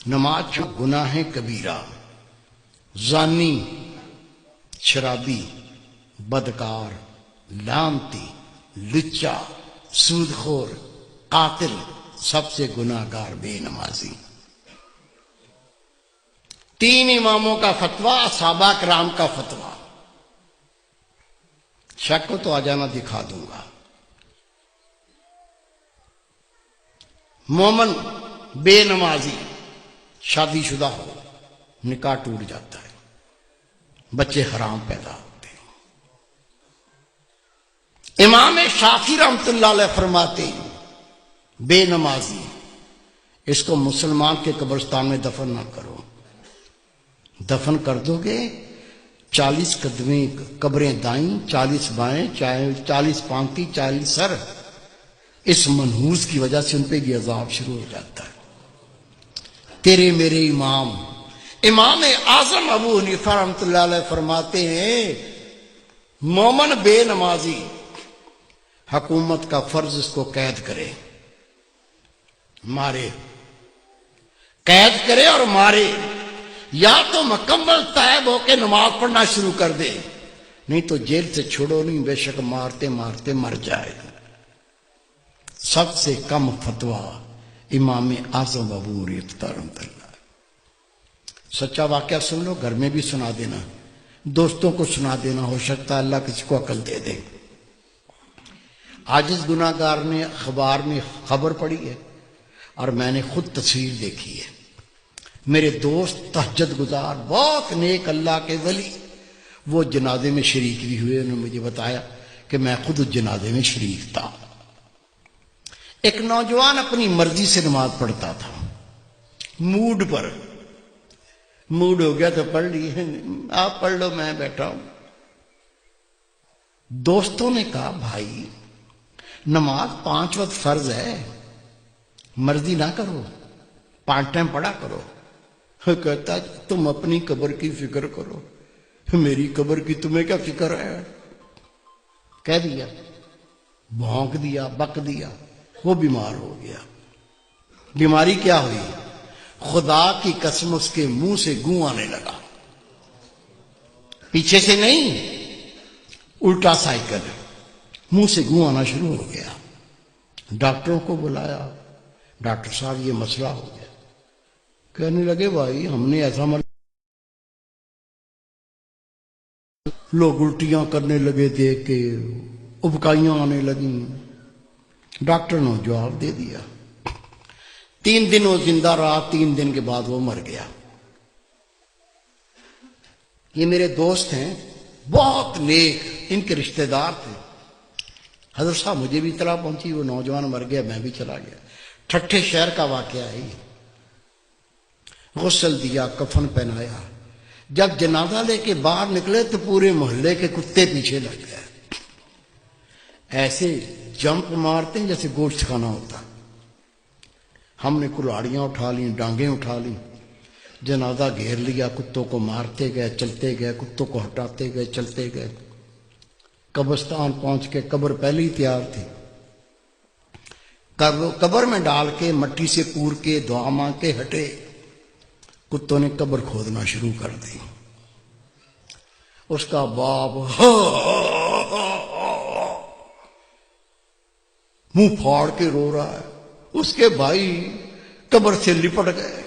نماز گناہ کبیرہ، زانی، شرابی، بدکار، لعنتی، لچا، سودخور، قاتل، سب سے گناہ گار بے نمازی۔ 3 اماموں کا فتویٰ، صحابہ کرام کا فتویٰ۔ شک کو تو آ جانا، دکھا دوں گا۔ مومن بے نمازی شادی شدہ ہو، نکاح ٹوٹ جاتا ہے، بچے حرام پیدا ہوتے ہیں۔ امام شافعی رحمۃ اللہ علیہ فرماتے ہیں بے نمازی اس کو مسلمان کے قبرستان میں دفن نہ کرو۔ دفن کر دو گے 40 قدمیں قبریں دائیں، 40 بائیں، 40 پانتی، 40 سر، اس منحوس کی وجہ سے ان پہ یہ عذاب شروع ہو جاتا ہے۔ تیرے میرے امام اعظم ابو حنیفہ رحمۃ اللہ علیہ فرماتے ہیں مومن بے نمازی حکومت کا فرض اس کو قید کرے، مارے، قید کرے اور مارے، یا تو مکمل تائب ہو کے نماز پڑھنا شروع کر دے، نہیں تو جیل سے چھوڑو نہیں، بے شک مارتے مارتے مر جائے گا۔ سب سے کم فتویٰ امام اعظم ابو حنیفہ رحمۃ اللہ۔ سچا واقعہ سن لو، گھر میں بھی سنا دینا، دوستوں کو سنا دینا، ہو سکتا ہے اللہ کسی کو عقل دے دے۔ عاجز گناہ گار نے اخبار میں خبر پڑھی ہے اور میں نے خود تصویر دیکھی ہے۔ میرے دوست تہجد گزار، بہت نیک اللہ کے ولی، وہ جنازے میں شریک بھی ہوئے۔ انہوں نے مجھے بتایا کہ میں خود اس جنازے میں شریک تھا۔ ایک نوجوان اپنی مرضی سے نماز پڑھتا تھا، موڈ پر، موڈ ہو گیا تو پڑھ لی، آپ پڑھ لو میں بیٹھا ہوں۔ دوستوں نے کہا بھائی نماز 5 وقت فرض ہے، مرضی نہ کرو، 5 ٹائم پڑھا کرو۔ کہتا تم اپنی قبر کی فکر کرو، میری قبر کی تمہیں کیا فکر ہے؟ کہہ دیا، بھونک دیا، بک دیا، وہ بیمار ہو گیا۔ بیماری کیا ہوئی؟ خدا کی قسم اس کے منہ سے گوں آنے لگا، پیچھے سے نہیں، الٹا سائیکل، منہ سے گوں آنا شروع ہو گیا۔ ڈاکٹروں کو بلایا، ڈاکٹر صاحب یہ مسئلہ ہو گیا۔ کہنے لگے بھائی ہم نے ایسا لوگ الٹیاں کرنے لگے، دیکھ کے ابکائیاں آنے لگیں۔ ڈاکٹر نے جواب دے دیا۔ 3 دن وہ زندہ رہا، 3 دن کے بعد وہ مر گیا۔ یہ میرے دوست ہیں، بہت نیک، ان کے رشتہ دار تھے۔ حضرت صاحب مجھے بھی اطلاع پہنچی وہ نوجوان مر گیا، میں بھی چلا گیا۔ ٹھٹھے شہر کا واقعہ ہے یہ۔ غسل دیا، کفن پہنایا، جب جنازہ لے کے باہر نکلے تو پورے محلے کے کتے پیچھے لگ گئے، ایسے جمپ مارتے ہیں جیسے گوشت کھانا ہوتا۔ ہم نے کلاڑیاں اٹھا لیں، ڈانگیں اٹھا لیں، جنازہ گھیر لیا، کتوں کو مارتے گئے، چلتے گئے، کتوں کو ہٹاتے گئے، چلتے گئے۔ قبرستان پہنچ کے قبر پہلے ہی تیار تھی، قبر میں ڈال کے مٹی سے پور کے دعا مانگ کے ہٹے، کتوں نے قبر کھودنا شروع کر دی۔ اس کا باپ منہ پھاڑ کے رو رہا ہے، اس کے بھائی قبر سے لپٹ گئے۔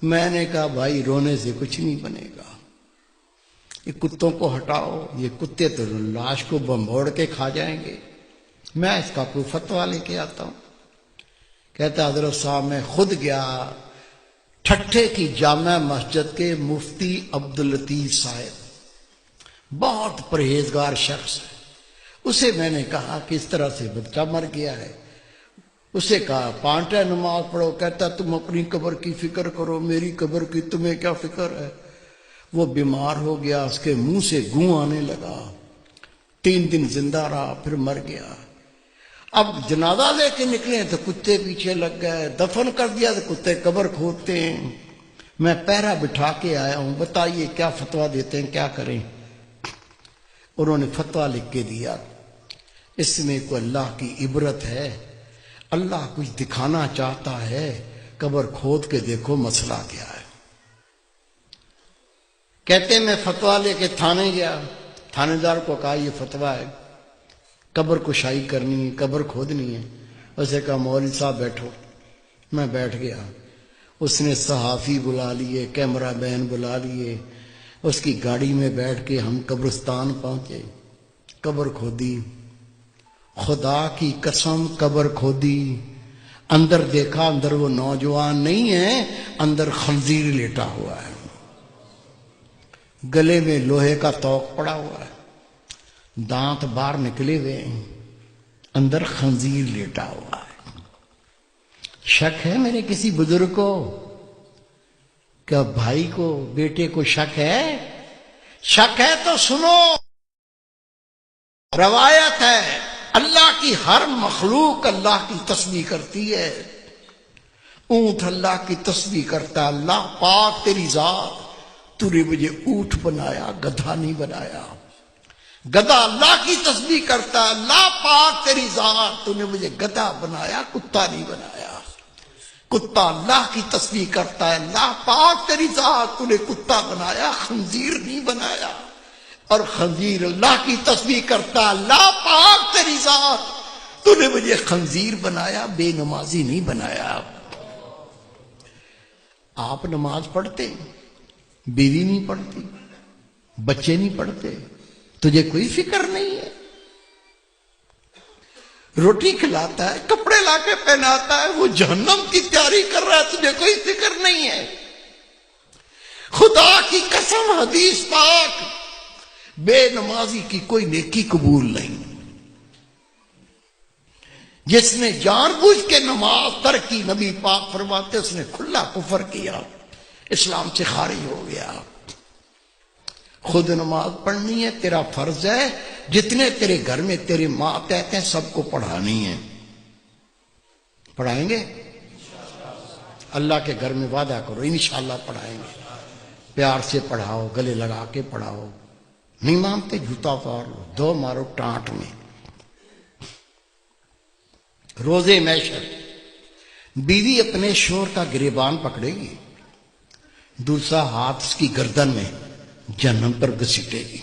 میں نے کہا بھائی رونے سے کچھ نہیں بنے گا، یہ کتوں کو ہٹاؤ، یہ کتے تو لاش کو بمبوڑ کے کھا جائیں گے، میں اس کا کوئی فتویٰ لے کے آتا ہوں۔ کہتا حضرت صاحب میں خود گیا ٹھٹھے کی جامع مسجد کے مفتی عبداللطیف صاحب، بہت پرہیزگار شخص ہے، اسے میں نے کہا کہ اس طرح سے بچہ مر گیا ہے، اسے کہا 5 ٹائم نماز پڑھو، کہتا تم اپنی قبر کی فکر کرو، میری قبر کی تمہیں کیا فکر ہے؟ وہ بیمار ہو گیا، اس کے منہ سے گوں آنے لگا، 3 دن زندہ رہا، پھر مر گیا۔ اب جنازہ لے کے نکلے تو کتے پیچھے لگ گئے، دفن کر دیا تو کتے قبر کھودتے ہیں۔ میں پہرا بٹھا کے آیا ہوں، بتائیے کیا فتویٰ دیتے ہیں، کیا کریں؟ انہوں نے فتویٰ لکھ کے دیا، اس میں کوئی اللہ کی عبرت ہے، اللہ کچھ دکھانا چاہتا ہے، قبر کھود کے دیکھو مسئلہ کیا ہے۔ کہتے میں فتویٰ لے کے تھانے گیا، تھانے دار کو کہا یہ فتویٰ ہے، قبر کشائی کرنی ہے، قبر کھودنی ہے۔ اسے کہا مولوی صاحب بیٹھو۔ میں بیٹھ گیا۔ اس نے صحافی بلا لیے، کیمرہ مین بلا لیے، اس کی گاڑی میں بیٹھ کے ہم قبرستان پہنچے، قبر کھودی۔ خدا کی قسم قبر کھودی، اندر دیکھا، اندر وہ نوجوان نہیں ہے، اندر خنزیر لیٹا ہوا ہے، گلے میں لوہے کا توق پڑا ہوا ہے، دانت باہر نکلے ہوئے ہیں، اندر خنزیر لیٹا ہوا ہے۔ شک ہے میرے کسی بزرگ کو؟ کیا بھائی کو، بیٹے کو شک ہے؟ شک ہے تو سنو، روایت ہے اللہ کی ہر مخلوق اللہ کی تسبیح کرتی ہے۔ اونٹ اللہ کی تسبیح کرتا ہے، اللہ پاک تیری ذات، تو نے مجھے اونٹ بنایا، گدھا نہیں بنایا۔ گدھا اللہ کی تسبیح کرتا ہے، اللہ پاک تیری ذات، تو نے مجھے گدھا بنایا، کتا نہیں بنایا۔ کتا اللہ کی تسبیح کرتا ہے، اللہ پاک تیری ذات، تو نے کتا بنایا، خنزیر نہیں بنایا۔ اور خنزیر اللہ کی تسبیح کرتا ہے، اللہ پاک تیری ذات، تو نے مجھے خنزیر بنایا، بے نمازی نہیں بنایا۔ آپ نماز پڑھتے، بیوی نہیں پڑھتی، بچے نہیں پڑھتے، تجھے کوئی فکر نہیں ہے۔ روٹی کھلاتا ہے، کپڑے لا کے پہناتا ہے، وہ جہنم کی تیاری کر رہا ہے، تجھے کوئی فکر نہیں ہے۔ خدا کی قسم حدیث پاک، بے نمازی کی کوئی نیکی قبول نہیں۔ جس نے جان بوجھ کے نماز ترک کی، نبی پاک فرماتے اس نے کھلا کفر کیا، اسلام سے خارج ہو گیا۔ خود نماز پڑھنی ہے، تیرا فرض ہے، جتنے تیرے گھر میں تیرے ماتحت ہیں سب کو پڑھانی ہے۔ پڑھائیں گے؟ اللہ کے گھر میں وعدہ کرو انشاءاللہ پڑھائیں گے۔ پیار سے پڑھاؤ، گلے لگا کے پڑھاؤ، نہیں مانتے جوتا اتار لو، دو مارو ٹانٹ میں۔ روزے محشر بیوی اپنے شوہر کا گریبان پکڑے گی، دوسرا ہاتھ اس کی گردن میں جہنم پر گھسیٹے گی۔